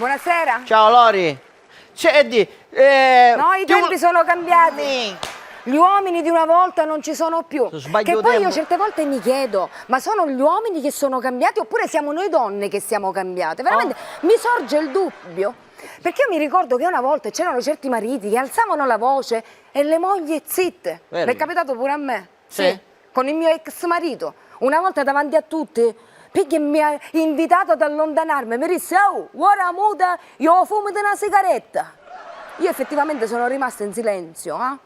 Buonasera. Ciao Lori. Senti, No, i tempi sono cambiati. Gli uomini di una volta non ci sono più. Che poi io certe volte mi chiedo, ma sono gli uomini che sono cambiati oppure siamo noi donne che siamo cambiate? Veramente mi sorge il dubbio. Perché io mi ricordo che una volta c'erano certi mariti che alzavano la voce e le mogli zitte. Mi è capitato pure a me. Sì. Con il mio ex marito. Una volta davanti a tutti, perché mi ha invitato ad allontanarmi, mi disse: "Oh, ora muta, io fumo di una sigaretta". Io effettivamente sono rimasta in silenzio,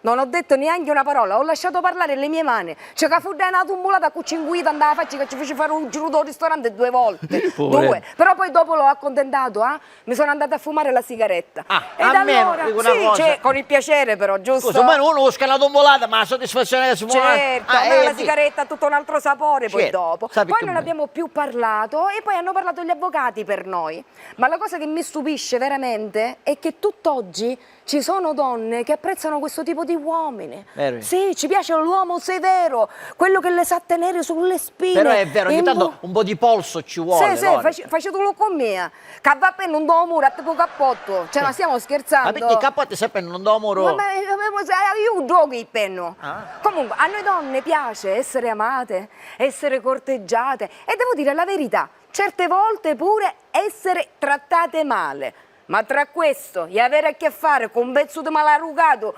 Non ho detto neanche una parola, ho lasciato parlare le mie mani. C'è che fu una tumulata con cinguita, andava a faccia che ci fece fare un giro al ristorante 2 volte. Due. Però poi dopo l'ho accontentato, mi sono andata a fumare la sigaretta. E da allora, sì, con il piacere però, giusto? Scusa, ma uno busca la tombolata, ma la soddisfazione che certo, la sigaretta ha tutto un altro sapore poi dopo. Poi non abbiamo più parlato e poi hanno parlato gli avvocati per noi. Ma la cosa che mi stupisce veramente è che tutt'oggi ci sono donne che apprezzano questo tipo di uomini. Sì, ci piace l'uomo severo, quello che le sa tenere sulle spine. Però è vero, ogni tanto un po' di polso ci vuole. Sì, facetelo con me. Che va bene un do muro, tipo cappotto. Cioè, ma stiamo scherzando. Ma perché il cappotto sempre non do muro? Ma io gioco il penno. Comunque, a noi donne piace essere amate, essere corteggiate e devo dire la verità, certe volte pure essere trattate male. Ma tra questo e avere a che fare con un pezzo di malarugato,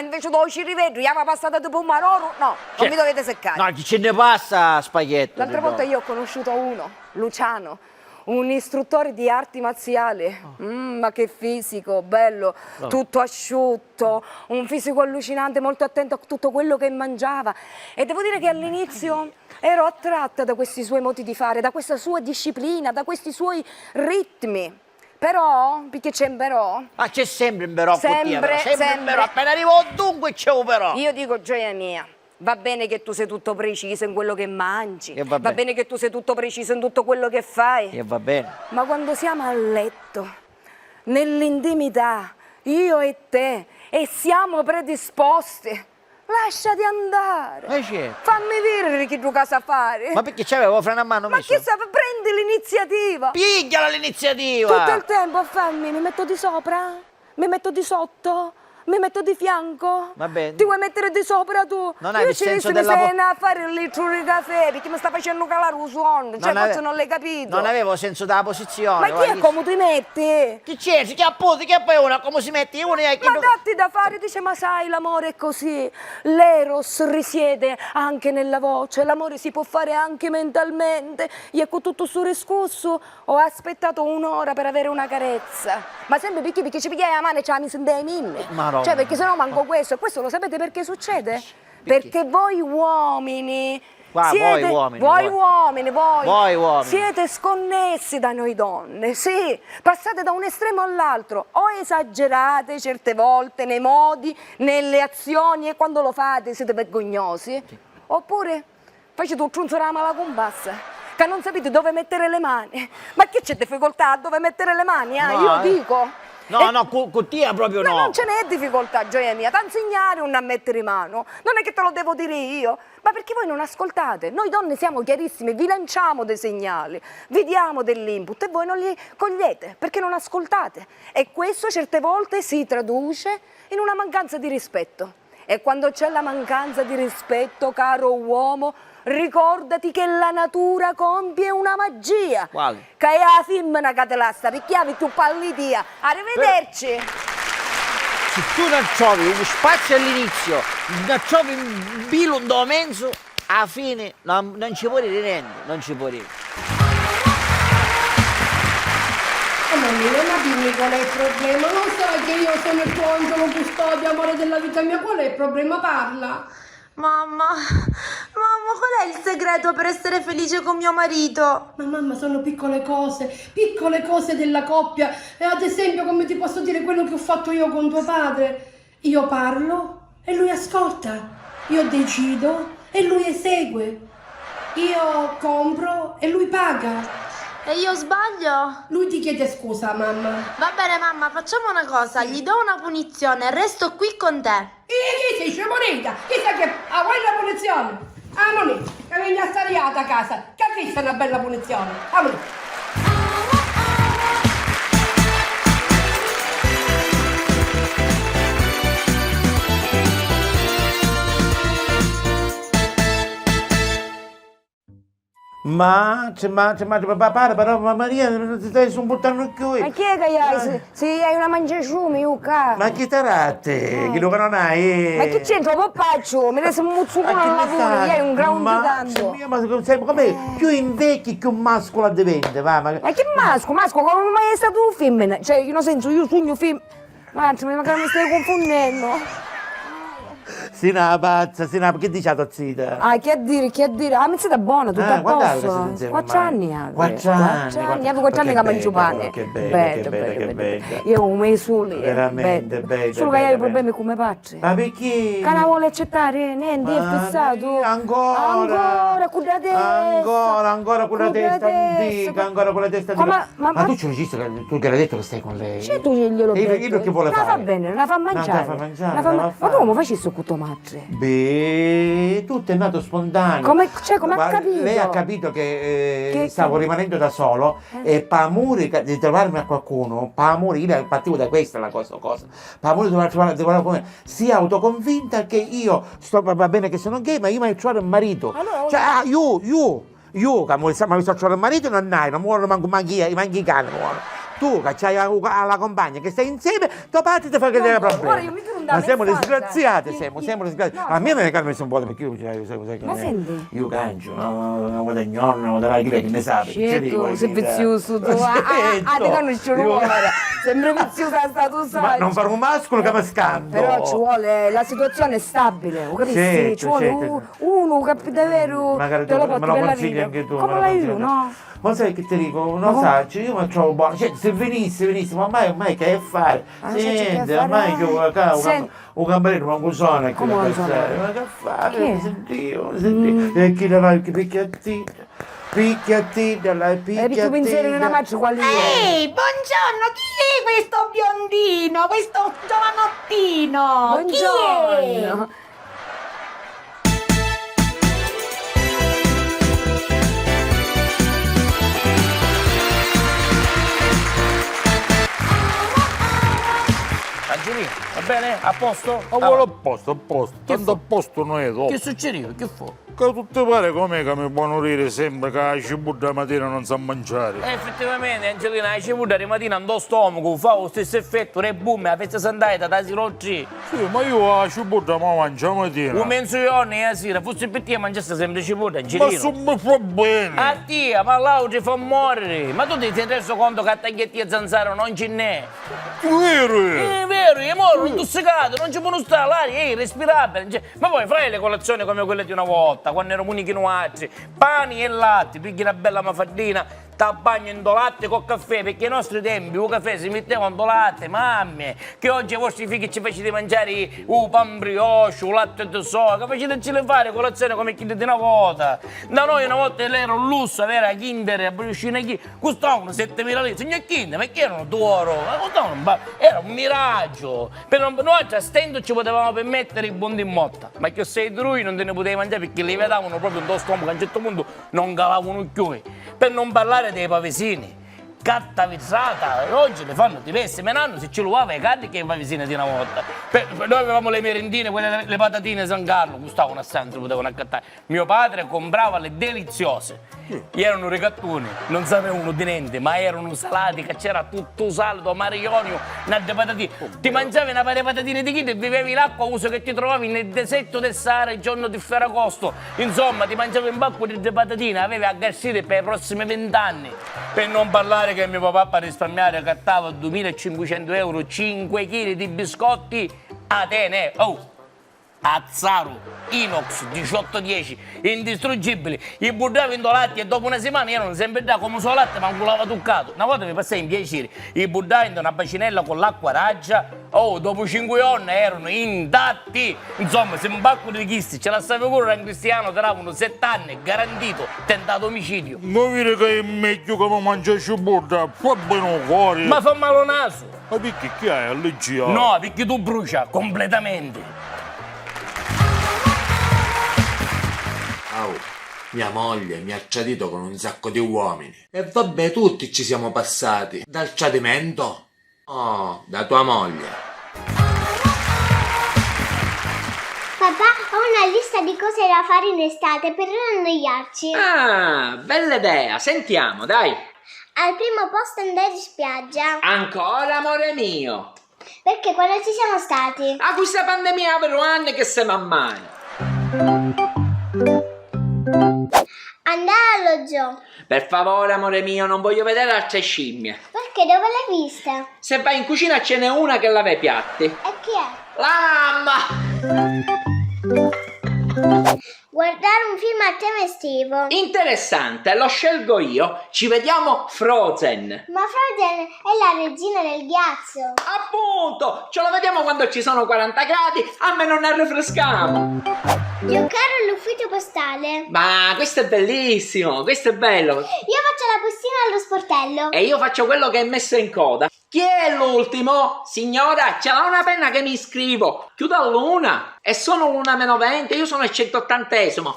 invece dove ci rivedo, gli aveva passato tipo un maroro, no, non mi dovete seccare. No, chi ce ne passa spaghetto. L'altra volta io ho conosciuto uno, Luciano, un istruttore di arti marziali. Ma che fisico, bello, tutto asciutto, un fisico allucinante, molto attento a tutto quello che mangiava. E devo dire che all'inizio ero attratta da questi suoi modi di fare, da questa sua disciplina, da questi suoi ritmi. Però, perché c'è un però? Ma c'è sempre un però, sempre. Però. Appena arrivo dunque c'è un però. Io dico, gioia mia, va bene che tu sei tutto preciso in quello che mangi, va bene che tu sei tutto preciso in tutto quello che fai. E va bene. Ma quando siamo a letto, nell'intimità, io e te, e siamo predisposti, lasciati andare. Fammi dire che tu cosa fare. Ma perché c'avevo fra una mano? Ma che sa, prendi l'iniziativa. Pigliala l'iniziativa. Tutto il tempo a farmi, mi metto di sopra, mi metto di sotto, mi metto di fianco. Va bene. Ti vuoi mettere di sopra tu? Non hai il senso mi della sei a fare il litro di caffè perché mi sta facendo calare un suono. Cioè, forse non l'hai capito. Non avevo senso della posizione. Ma chi è come ti metti? Chi c'è? Si chiapputi, che poi uno come si mette? Uno è Ma datti da fare, dice, ma sai, l'amore è così. L'eros risiede anche nella voce, l'amore si può fare anche mentalmente. Io con tutto sto riscosso ho aspettato un'ora per avere una carezza. Ma sempre perché ci pigliai la mano e ce la mi sentai minne. Cioè, perché sennò manco questo. E questo lo sapete perché succede? Perché voi uomini siete sconnessi da noi donne, sì, passate da un estremo all'altro, o esagerate certe volte nei modi, nelle azioni e quando lo fate siete vergognosi, oppure facete un trunzolare alla compassa, che non sapete dove mettere le mani. Ma che c'è difficoltà a dove mettere le mani? Io dico... No, con te proprio no. Non ce n'è difficoltà, gioia mia, t'insegnare un a mettere in mano. Non è che te lo devo dire io, ma perché voi non ascoltate. Noi donne siamo chiarissime, vi lanciamo dei segnali, vi diamo dell'input e voi non li cogliete, perché non ascoltate. E questo certe volte si traduce in una mancanza di rispetto. E quando c'è la mancanza di rispetto, caro uomo, ricordati che la natura compie una magia. Quale? Che è la femmina che te la sta picchiavi tu pallitia. Arrivederci. Se tu non trovi uno spazio all'inizio, non trovi un bilundo a mezzo, alla fine non ci puoi ridere, non ci puoi ridere. Ma dimmi qual è il problema? Non sai che io sono il tuo angelo custode, amore della vita mia, qual è il problema? Parla. Mamma, qual è il segreto per essere felice con mio marito? Ma mamma, sono piccole cose della coppia. E ad esempio, come ti posso dire quello che ho fatto io con tuo padre? Io parlo e lui ascolta. Io decido e lui esegue. Io compro e lui paga. E io sbaglio? Lui ti chiede scusa, mamma. Va bene, mamma, facciamo una cosa. Gli do una punizione e resto qui con te. Chi sei, scemoneta? Chi sa che vuoi la punizione? Moneta, che vieni assariata a casa. Capisci una bella punizione? Moneta. Ma papà, però Maria, non ti stai buttando qui. Ma chi è che hai? Se hai una mangiasciumi, Luca. Ma chi taratte? Chi lo che non hai? Ma che c'entra, pappaccio? Mi resta un muzzucone al lavoro, hai un ground tanto. Ma sai come? Più invecchi che un mascolo diventa, va? Ma che masco, come mai è stato un film? Cioè, in un senso, io sogno film. Ma mi stai confondendo. Sina pazza, che dici a tua zita? Ah, che a dire? Ah, mi siete buona, tutta a quando posto. siete insieme 4 ormai? anni, avevo 4 anni, avevo 4 anni che mangio pane. Che bella. Io un mese soli. Veramente, bella. Solo che hai problemi come padre. Ma perché? Che non vuole accettare, niente, è fissato. Ancora con la testa antica, ancora con la testa antica. Ma tu ci hai visto tu che l'hai detto che stai con lei? C'è tu glielo detto. Io che vuole fare? La fa bene, la fa mangiare. Ma tu come facessi con tua madre? Beh, tutto è nato spontaneo. Come ha capito? Lei ha capito che stavo rimanendo da solo e per amore di trovarmi a qualcuno, per amore, io partivo da questa la cosa, per amore di trovare qualcuno, sia autoconvinta che io va bene che sono gay, ma io mi ho trovato un marito. Allora, cioè, io, che mi sto trovando un marito non hai, non muoio manchi i cani, tu che c'hai la compagna che stai insieme, tuo padre ti fa che deve problemi. Ma siamo disgraziati, siamo disgraziati. A me mi calma un po' perché io sai ma senti? io cangio, una guadagnona, una della che ne sa. Certo, sei vizioso tu. Ah, ti conosci l'uomo. Sembra vizioso stato sai. Ma non fare un mascolo che mi scando. Però ci vuole, la situazione è stabile, capisci? Ci vuole uno che davvero magari te lo me porti lo per la consigli vita. anche tu. Come l'hai tu, no? Ma sai che ti dico, non sai, io mi trovo buono, cioè se venissi, ma ormai che fare? Niente, ormai che un cameriere non suona che come deve stare, ma che fare? Senti, e chi la va picchiattino, la picchiattino. E tu pensieri nella macchia qual è? Ehi, buongiorno, chi è questo biondino, questo giovanottino? Buongiorno. Chi è? Angelina, va bene? A posto? Ma vuole a posto, tanto a posto non è dopo. Che succedeva? Che fu? Che tutti pare com'è che mi può morire sempre che la cibulla la mattina non sa mangiare. Effettivamente, Angelina, la cibulla di mattina andò stomaco, fa lo stesso effetto, re boom, la festa sandaita, da si roggi. Sì, ma io la cibulla ma mangio la mattina. Un menzione la sera, forse per te mangiasse sempre cibulla, Angelina. Ma sono fa bene. A te, ma l'auto ti fa morire. Ma tu ti sei reso conto che a taglietti e zanzaro non ce n'è? Vero? È vero, è morto, intossicato, non ci può stare, l'aria è irrespirabile. Ma poi fai le colazioni come quelle di una volta, quando ero unichino altri, pani e latte, pigli una bella mafaddina, t'abbagno in latte con caffè, perché ai nostri tempi il caffè si metteva in latte, mamme, che oggi ai vostri figli ci facete mangiare il pan brioche, il latte di soia, facete fare colazione come chi di una volta. Da noi una volta era un lusso avere la Kinder e la briochina chi, costavano 7.000 lire, signor Kinder, ma che erano 2 euro? Era un miraggio, per noi a stento ci potevamo permettere il buon di motta, ma che sei lui non te ne potevi mangiare perché li vedavano proprio in tuo stomaco, a un certo punto non calavano più, per non parlare dei pavesini. Gatta vizzata, oggi le fanno diverse, me l'hanno se ci lo i catti che i pavesini di una volta. Noi avevamo le merendine, quelle, le patatine San Carlo, costavano a Santo, potevano accattare. Mio padre comprava le deliziose, erano ricattoni, non sapevano di niente, ma erano salati, che c'era tutto saldo, marionio, nelle patatine. Ti mangiavi una paia di patatine di chilo e bevevi l'acqua uso che ti trovavi nel deserto del Sahara il giorno di Ferragosto. Insomma, ti mangiavi un bacco di patatine, avevi aggassite per i prossimi 20 anni. Per non parlare che mio papà per risparmiare cattava 2.500 euro 5 kg di biscotti Atene. Azzaro, Inox 1810, indistruggibili, i buttavi in latte e dopo una settimana erano sempre da come solo latte ma non l'aveva toccato. Una volta mi passai in piacere, i buttavi in una bacinella con l'acqua raggia, dopo 5 giorni erano intatti. Insomma, se un bacco di chisti ce la sapevo pure un cristiano, trovavano 7 anni, garantito, tentato omicidio. Ma vedi che è meglio che mi mangia cibulla, fa bene fuori. Ma fa male al naso. Ma perché chi hai allergia? No, perché tu brucia completamente. Mia moglie mi ha tradito con un sacco di uomini. E vabbè, tutti ci siamo passati. Dal tradimento? Oh, da tua moglie. Papà, ho una lista di cose da fare in estate per non annoiarci. Ah, bella idea, sentiamo, dai. Al primo posto andare in spiaggia. Ancora, amore mio. Perché quando ci siamo stati? A questa pandemia per anni che siamo a mano. Andare allo zoo. Per favore, amore mio, non voglio vedere altre scimmie. Perché dove l'hai vista? Se vai in cucina ce n'è una che lava i piatti. E chi è? La mamma! Guardare un film a tema estivo. Interessante, lo scelgo io. Ci vediamo Frozen. Ma Frozen è la regina del ghiaccio. Appunto, ce lo vediamo quando ci sono 40 gradi, a me non ne refrescamo. Giocare all'ufficio postale. Ma questo è bellissimo, questo è bello. Io faccio la bustina allo sportello. E io faccio quello che è messo in coda. Chi è l'ultimo? Signora, ce l'ha una penna che mi iscrivo. Chiudo all'una. E sono l'una meno 20, io sono il 180esimo.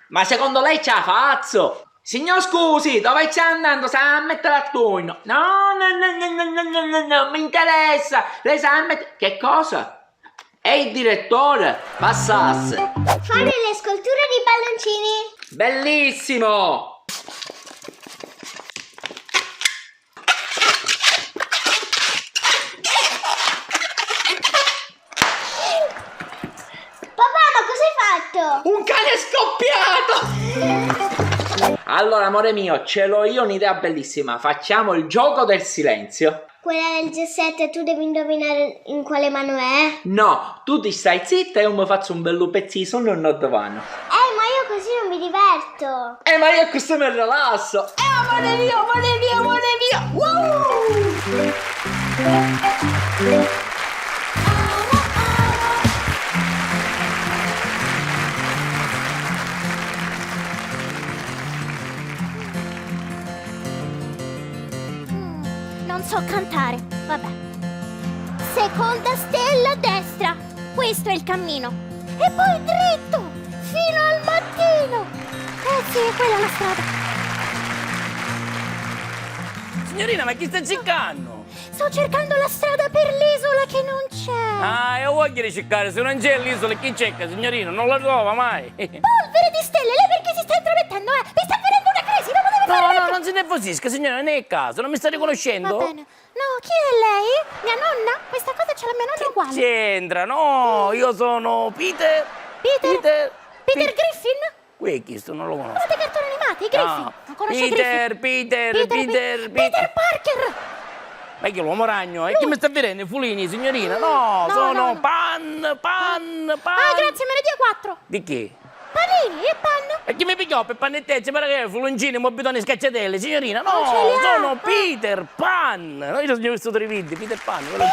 Ma secondo lei ce la faccio? Signor scusi, dove stai andando? Sai a mettere a turno? No, non mi interessa. Lei sa mettere... Che cosa? È il direttore. Passasse. Fare le sculture di palloncini. Bellissimo. Un cane scoppiato! Allora, amore mio, ce l'ho io un'idea bellissima. Facciamo il gioco del silenzio. Quella del G7 e tu devi indovinare in quale mano è? No, tu ti stai zitta e io mi faccio un bello pezzo non dove vanno. Ma io così non mi diverto. Ma io così mi rilasso. Amore mio, amore mio, amore mio! Non so cantare, vabbè. Seconda stella a destra, questo è il cammino. E poi dritto, fino al mattino. Sì, quella è la strada. Signorina, ma chi sta cercando? Sto cercando la strada per l'isola che non c'è. Ah, io voglio cercare, se non c'è l'isola, chi cerca, signorina? Non la trova mai. Polvere di stelle, lei perché si sta intromettendo, Mi sta venendo una crisi, non deve fare. No, non si nervosisca, signora, non è il caso, non mi sta riconoscendo? Va bene. No, chi è lei? Mia nonna? Questa cosa c'è la mia nonna uguale. C'entra, no, io sono Peter. Peter Griffin? Qui è chi sto, non lo conosco. Uno dei cartoni animati, i Griffin. No. Non conosce Griffin? Peter Parker. Ma che l'uomo ragno? E chi mi sta vedendo? I fulini, signorina? No, sono pan. Ah, grazie, me ne dia 4. Di che? Panini e pan. E chi mi pigliò per panettezze, per che fuloncini, mobitoni, scacciatelle, signorina? No, Non ce li ha. sono Peter Pan. Io ho visto 3 video, Peter Pan. Peter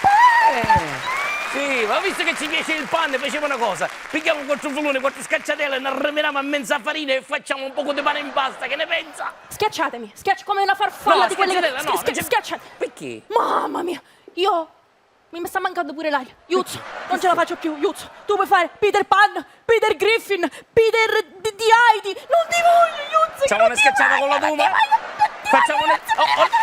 Pan! Sì, ma visto che ci piace il pan, facciamo una cosa. Pigliamo 4 fuloni, 4 scacciatelle, ne arremeniamo a mezza farina e facciamo un poco di pane in pasta, che ne pensa? Schiacciatemi, come una farfalla di quelle che... no, Schiacciate. Perché? Mamma mia, mi sta mancando pure l'aria. Yuz, non ce la faccio più, Yuz. Tu puoi fare Peter Pan, Peter Griffin, Peter di Heidi. Non ti voglio, Yuz. Facciamo una schiacciata con la duma? Facciamo una...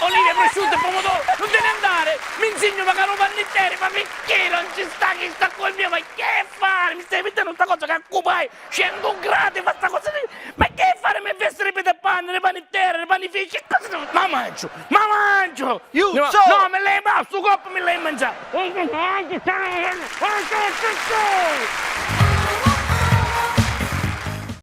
Olivia, prosciutto e pomodoro, non te ne andare! Mi insegno magari un panettiere, ma perché non ci sta chi sta col mio? Ma che fare? Mi stai mettendo sta cosa che occupai 100 gradi, fa sta cosa di... Ma che fare? Mi vestire Peter Pan, le panettiere, le panifici, che cosa devo... Ma mangio! No, me l'hai mangiato, sto coppo me l'hai mangiato!